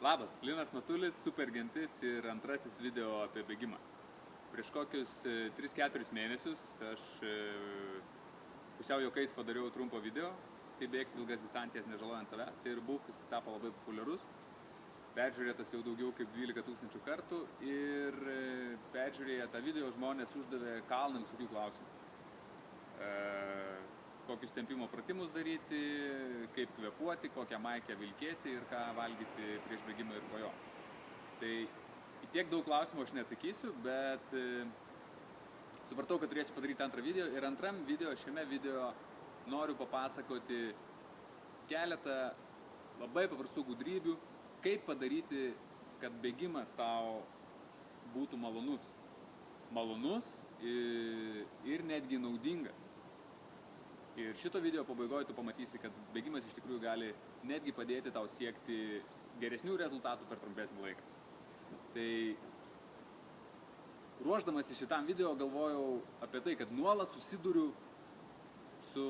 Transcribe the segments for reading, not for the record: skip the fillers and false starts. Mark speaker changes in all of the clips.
Speaker 1: Labas, Linas Matulis, super gentis ir antrasis video apie bėgimą. Prieš kokius 3-4 mėnesius aš pusiau juokais padariau trumpo video, kaip bėgti ilgas distancijas nežalojant savęs. Tai ir jis tapo labai populiarus, peržiūrėtas jau daugiau kaip 12 000 kartų ir peržiūrėję tą video žmonės uždavė kalną visokių klausimų. Kokius tempimo pratimus daryti, kaip kvėpuoti, kokią maikę vilkėti ir ką valgyti prieš bėgimą ir po jo. Tai į tiek daug klausimų aš neatsakysiu, bet supratau, kad turėsiu padaryti antrą video ir antram video, šiame video noriu papasakoti keletą labai paprastų gudrybių, kaip padaryti, kad bėgimas tau būtų malonus. Malonus ir netgi naudingas. Ir šito video pabaigoje tu pamatysi, kad bėgimas iš tikrųjų gali netgi padėti tau siekti geresnių rezultatų per trumpesnį laiką. Tai ruošdamasi šitam video galvojau apie tai, kad nuolat susiduriu su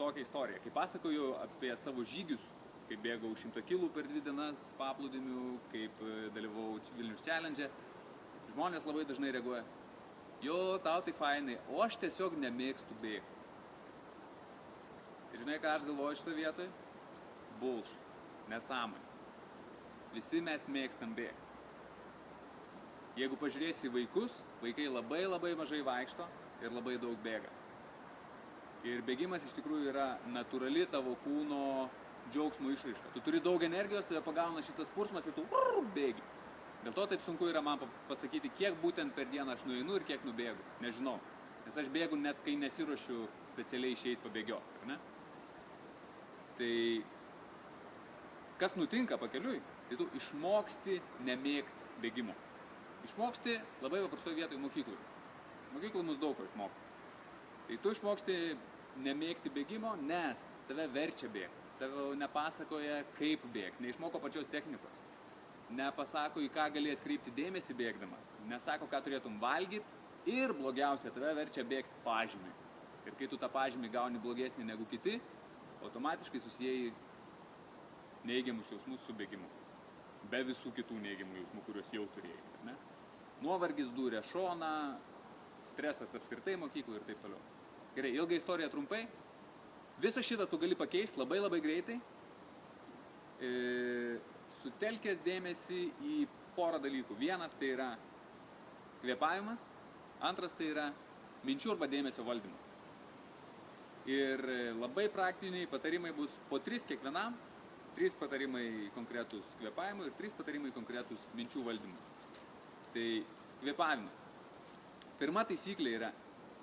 Speaker 1: tokia istorija. Kai pasakoju apie savo žygius, kaip bėgau 100 kg per 2 dienas paplūdimiu, kaip dalyvau Vilnius Challenge, žmonės labai dažnai reaguoja: jo, tau tai fainai, o aš tiesiog nemėgstu bėgti. Ir žinai, ką aš galvoju šitą vietoj? Bullshit, nesąmonė. Visi mes mėgstam bėgti. Jeigu pažiūrėsi vaikus, vaikai labai mažai vaikšto ir labai daug bėga. Ir bėgimas iš tikrųjų yra natūrali tavo kūno džiaugsmo išraiška. Tu turi daug energijos, tave pagauna šitas pursmas ir tu bėgi. Dėl to taip sunku yra man pasakyti, kiek būtent per dieną aš nueinu ir kiek nubėgu. Nežinau. Nes aš bėgu net kai nesiruošiu specialiai išeiti pabėgioti, ar ne? Tai kas nutinka pakeliui, tai tu išmoksti nemėgti bėgimo. Išmoksti labai paprastoje vietoje mokyklui. Mokyklui mus daug ko išmokti. Tai tu išmoksti nemėgti bėgimo, nes tave verčia bėgti. Tave nepasakoja, kaip bėgti. Neišmoko pačios technikos. Nepasako, į ką gali atkreipti dėmesį bėgdamas. Nesako, ką turėtum valgyti. Ir blogiausia, tave verčia bėgti pažymį. Ir kai tu tą pažymį gauni blogesnį negu kiti, automatiškai susijai neigiamus jausmus su bėgimu. Be visų kitų neigiamų jausmų, kuriuos jau turėjai. Ne? Nuovargis dūrė šoną, stresas apskritai mokyklų ir taip toliau. Gerai, ilga istorija trumpai. Visą šitą tu gali pakeisti labai greitai, sutelkęs dėmesį į porą dalykų. Vienas tai yra kvėpavimas, antras tai yra minčių arba dėmesio valdymas. Ir labai praktiniai patarimai bus po 3 kiekvienam, 3 patarimai konkretus kvėpavimui ir 3 patarimai konkretus minčių valdymui. Tai kvėpavimas. Pirma taisyklė yra,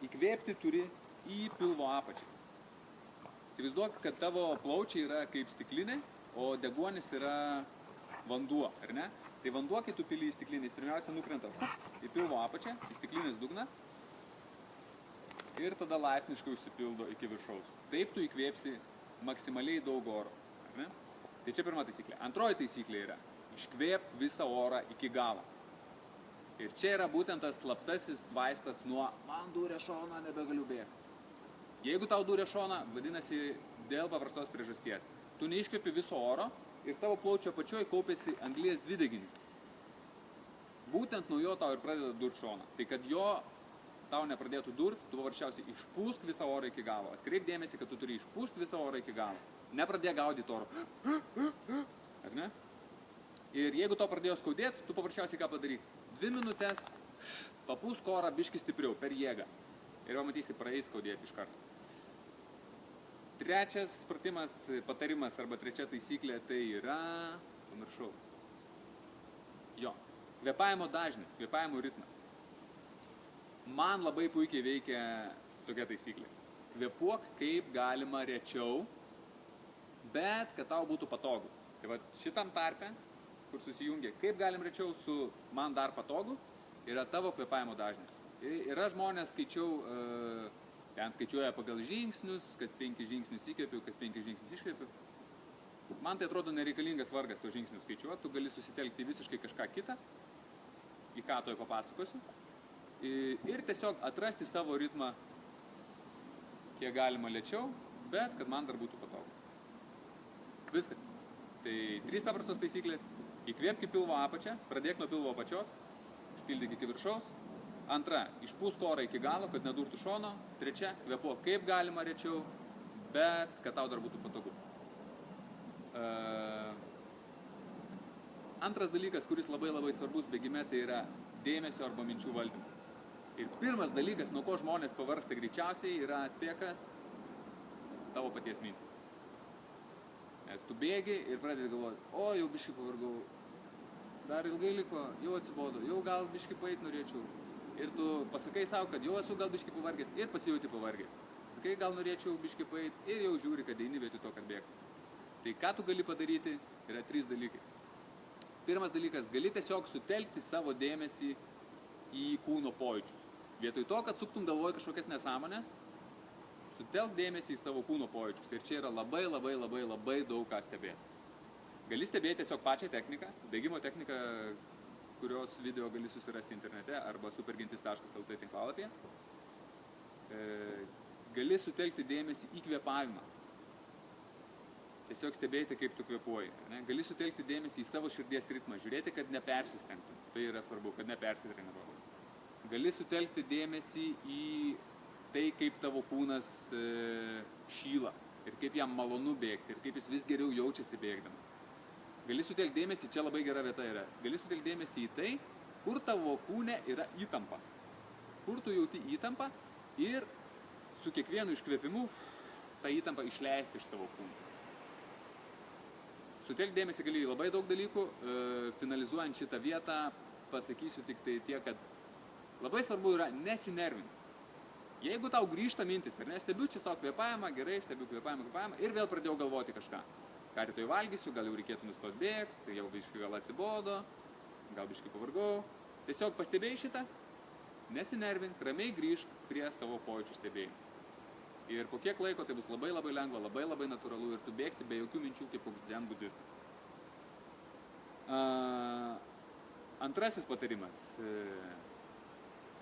Speaker 1: įkvėpti turi į pilvo apačią. Įsivaizduok, kad tavo plaučiai yra kaip stiklinė, o deguonis yra vanduo, ar ne? Tai vanduo, kai tu pili į stiklinę, jis pirmiausia nukrenta į pilvo apačią, į stiklinės dugną, ir tada laipsniškai užsipildo iki viršaus. Taip tu įkvėpsi maksimaliai daug oro. Ar ne? Tai čia pirma taisyklė. Antroji taisyklė yra, iškvėp visą orą iki galo. Ir čia yra būtent tas slaptasis vaistas nuo man dūrė šoną, nebegaliu bėgti. Jeigu tau dūrė šoną, vadinasi dėl paprastos priežasties. Tu neiškvėpi viso oro ir tavo plaučio apačioj kaupėsi anglies dvideginis. Būtent nuo jo tau ir pradeda durti šoną. Tai kad jo tau nepradėtų durti, tu paprasčiausiai išpūsk visą orą iki galo. Atkreip dėmesį, kad tu turi išpūsti visą orą iki galo. Nepradėk gaudyti oro. Ar ne? Ir jeigu to pradėjo skaudėti, tu paprasčiausiai ką padaryk? 2 minutės papūsk orą biškį stipriau, per jėgą. Ir pamatysi, praeis skaudėti iš karto. Trečias pratimas, patarimas arba trečia taisyklė tai yra, pamiršau, kvėpavimo dažnis, kvėpavimo ritmas. Man labai puikiai veikia tokia taisyklė. Kvėpuok kaip galima rečiau, bet kad tau būtų patogu. Tai va šitam tarpe, kur susijungia kaip galim rečiau su man dar patogu, yra tavo kvėpavimo dažnis. Yra žmonės, ten skaičiuoja pagal žingsnius, kas 5 žingsnius įkvėpiu, kas 5 žingsnius iškvėpiu. Man tai atrodo nereikalingas vargas to žingsnių skaičiuoti, tu gali susitelkti visiškai kažką kitą, į ką toj papasakosiu. Ir tiesiog atrasti savo ritmą kiek galima lėčiau, bet kad man dar būtų patogu. Viskas. Tai 3 paprastos taisyklės. Įkvėpk į pilvo apačią, pradėk nuo pilvo apačios, užpildyk iki viršaus. Antra, išpūsk orą iki galo, kad nedurtų šono. Trečia, kvėpuok kaip galima rečiau, bet kad tau dar būtų patogu. Antras dalykas, kuris labai svarbus bėgime, tai yra dėmesio arba minčių valdymas. Ir pirmas dalykas, nuo ko žmonės pavargsta greičiausiai, yra spėkas tavo paties mintis. Nes tu bėgi ir pradedi galvoti, o jau biškį pavargau, dar ilgai liko, jau atsibodo, jau gal biškį paeit norėčiau. Ir tu pasakai savo, kad jau esu gal biškį pavargęs ir pasijauti pavargęs. Sakai, gal norėčiau biškį paeit ir jau žiūri, kad eini vietoj to, kad bėgti. Tai ką tu gali padaryti, yra 3 dalykai. Pirmas dalykas, gali tiesiog sutelkti savo dėmesį į kūno pojūčius. Vietoj to, kad suktum galvoj kažkokias nesąmonės, sutelk dėmesį į savo kūno pojūčius. Ir čia yra labai daug ką stebėti. Gali stebėti tiesiog pačią techniką, bėgimo techniką, kurios video gali susirasti internete arba supergintis.lt tinklalapyje. Gali sutelkti dėmesį į kvėpavimą. Tiesiog stebėti, kaip tu kvėpuoji. Gali sutelkti dėmesį į savo širdies ritmą, žiūrėti, kad nepersistengtum. Tai yra svarbu, kad nepersitreniruotum. Gali sutelkti dėmesį į tai, kaip tavo kūnas šyla ir kaip jam malonu bėgti ir kaip jis vis geriau jaučiasi bėgdamas. Gali sutelkti dėmesį, čia labai gera vieta yra, gali sutelkti dėmesį į tai, kur tavo kūne yra įtampa. Kur tu jauti įtampą ir su kiekvienu iškvėpimu tą įtampą išleisti iš savo kūno. Sutelkti dėmesį gali į labai daug dalykų, finalizuojant šitą vietą pasakysiu tik tai tiek, kad labai svarbu yra nesinervinti. Jeigu tau grįžta mintis, ar ne, stebiu čia savo kvėpavimą, gerai, stebiu kvėpavimą ir vėl pradėjau galvoti kažką. Ką rytoj valgysiu, gal jau reikėtų nustoti bėgti, tai jau biškai gal atsibodo, gal biškai pavargau. Tiesiog pastebėjai šitą, nesinervink, ramiai grįžk prie savo pojūčių stebėjimų. Ir po kiek laiko tai bus labai lengva, labai natūralu ir tu bėgsi be jokių minčių kaip koks dzen budistas. Antrasis patarimas,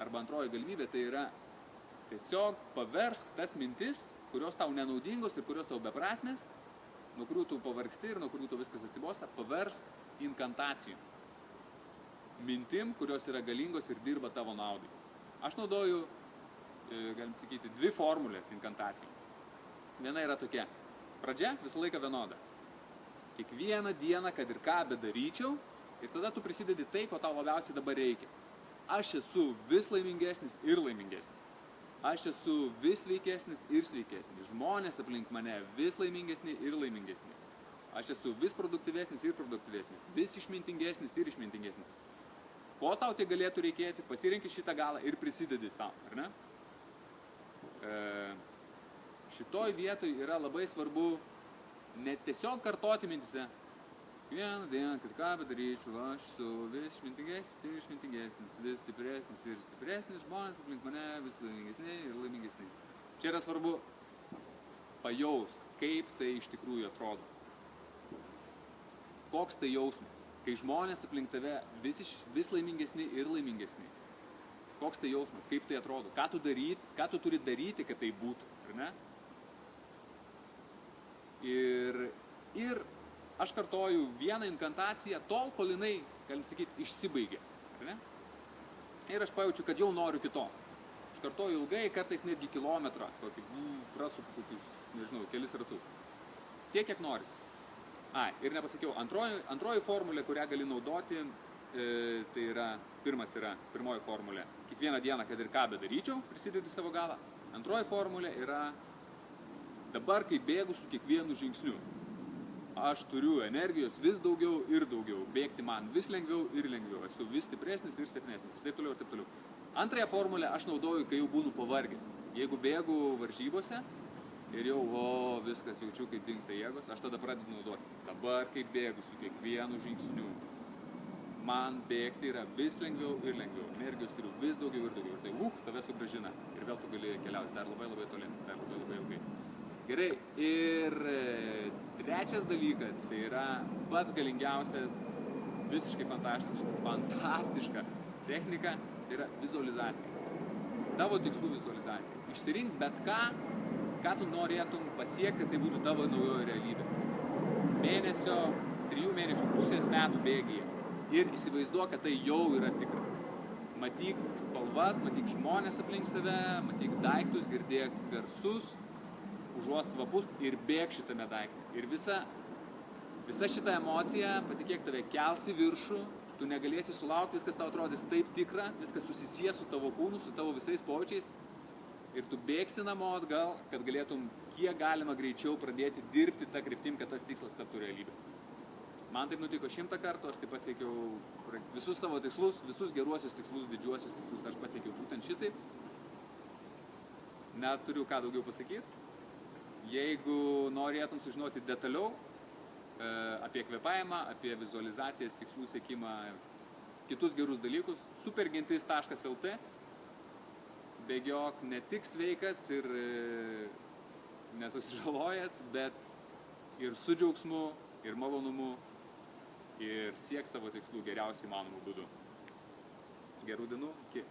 Speaker 1: arba antroji galimybė, tai yra tiesiog paversk tas mintis, kurios tau nenaudingos ir kurios tau beprasmės, nuo kurių tu pavargsti ir nuo kurių tu viskas atsibosta, paversk inkantacijų. Mintim, kurios yra galingos ir dirba tavo naudai. Aš naudoju, galim sakyti, 2 formulės inkantacijų. Viena yra tokia. Pradžia visą laiką vienoda. Kiekvieną dieną, kad ir ką bedaryčiau, ir tada tu prisidedi tai, ko tau labiausiai dabar reikia. Aš esu vis laimingesnis ir laimingesnis. Aš esu vis sveikesnis ir sveikesnis. Žmonės aplink mane vis laimingesni ir laimingesni. Aš esu vis produktyvesnis ir produktyvesnis. Vis išmintingesnis ir išmintingesnis. Ko tau tai galėtų reikėti, pasirenki šitą galą ir prisidedi savo, ar ne? Šitoj vietoj yra labai svarbu ne tiesiog kartoti mintise. Vieną dieną, kad ką bedaryčiau, aš esu vis išmintingesnis ir išmintingesnis, vis stipresnis ir stipresnis, žmonės aplink mane vis laimingesni ir laimingesni. Čia yra svarbu pajaust, kaip tai iš tikrųjų atrodo. Koks tai jausmas, kai žmonės aplink tave vis laimingesni ir laimingesni. Koks tai jausmas, kaip tai atrodo, ką tu turi daryti, kad tai būtų, ar ne? Ir aš kartoju vieną inkantaciją tol, kol jinai, galim sakyti, išsibaigė, ar ne? Ir aš pajaučiu, kad jau noriu kitos. Aš kartoju ilgai, kartais netgi kilometrą, tokį prasuku kokius, nežinau, kelis ratus. Tiek, kiek norisi. Ir nepasakiau, antroji formulė, kurią gali naudoti, tai yra, pirmoji formulė. Kiekvieną dieną, kad ir ką bedaryčiau, prisidedi savo galą. Antroji formulė yra, dabar, kai bėgu su kiekvienu žingsniu. Aš turiu energijos vis daugiau ir daugiau. Bėgti man vis lengviau ir lengviau. Esu vis stipresnis ir stipresnis. Ir taip toliau, ir taip toliau. Antrąją formulę aš naudoju, kai jau būnu pavargęs. Jeigu bėgu varžybose ir jau, viskas jaučiu, kaip dingsta jėgos, aš tada pradedu naudoti. Dabar, kai bėgu su kiekvienu žingsniu, man bėgti yra vis lengviau ir lengviau. Energijos turiu vis daugiau ir daugiau. Ir tai, tave sugrąžina. Ir vėl tu gali keliauti dar labai toli, dar labai ilgai. Gerai, ir trečias dalykas, tai yra pats galingiausias, visiškai fantastiška technika, tai yra vizualizacija. Tavo tikslų vizualizacija. Išsirink bet ką tu norėtum pasiekti, tai būtų tavo naujoji realybė. Mėnesio, 3 mėnesių, pusės metų bėgyje. Ir įsivaizduok, kad tai jau yra tikra. Matyk spalvas, matyk žmonės aplink save, matyk daiktus, girdėk garsus, užuosk kvapus ir bėk šitame daikte. Ir visa šita emocija, patikėk, tave kels į viršų, tu negalėsi sulaukti, viskas tau atrodys taip tikra, viskas susisies su tavo kūnu, su tavo visais pojūčiais. Ir tu bėgsi namo atgal, kad galėtum kiek galima greičiau pradėti dirbti tą kryptim, kad tas tikslas taptų realybė. Man taip nutiko 100 kartų, aš taip pasiekiau visus savo tikslus, visus geruosius tikslus, didžiuosius tikslus, aš pasiekiau būtent šitaip. Neturiu ką daugiau pasakyti. Jeigu norėtum sužinoti detaliau apie kvėpavimą, apie vizualizacijas, tikslų siekimą, kitus gerus dalykus, supergentis.lt. Bėgiok ne tik sveikas ir nesusižalojęs, bet ir su džiaugsmu, ir malonumu, ir siek savo tikslų geriausiai įmanomų būdų. Gerų dienų, iki.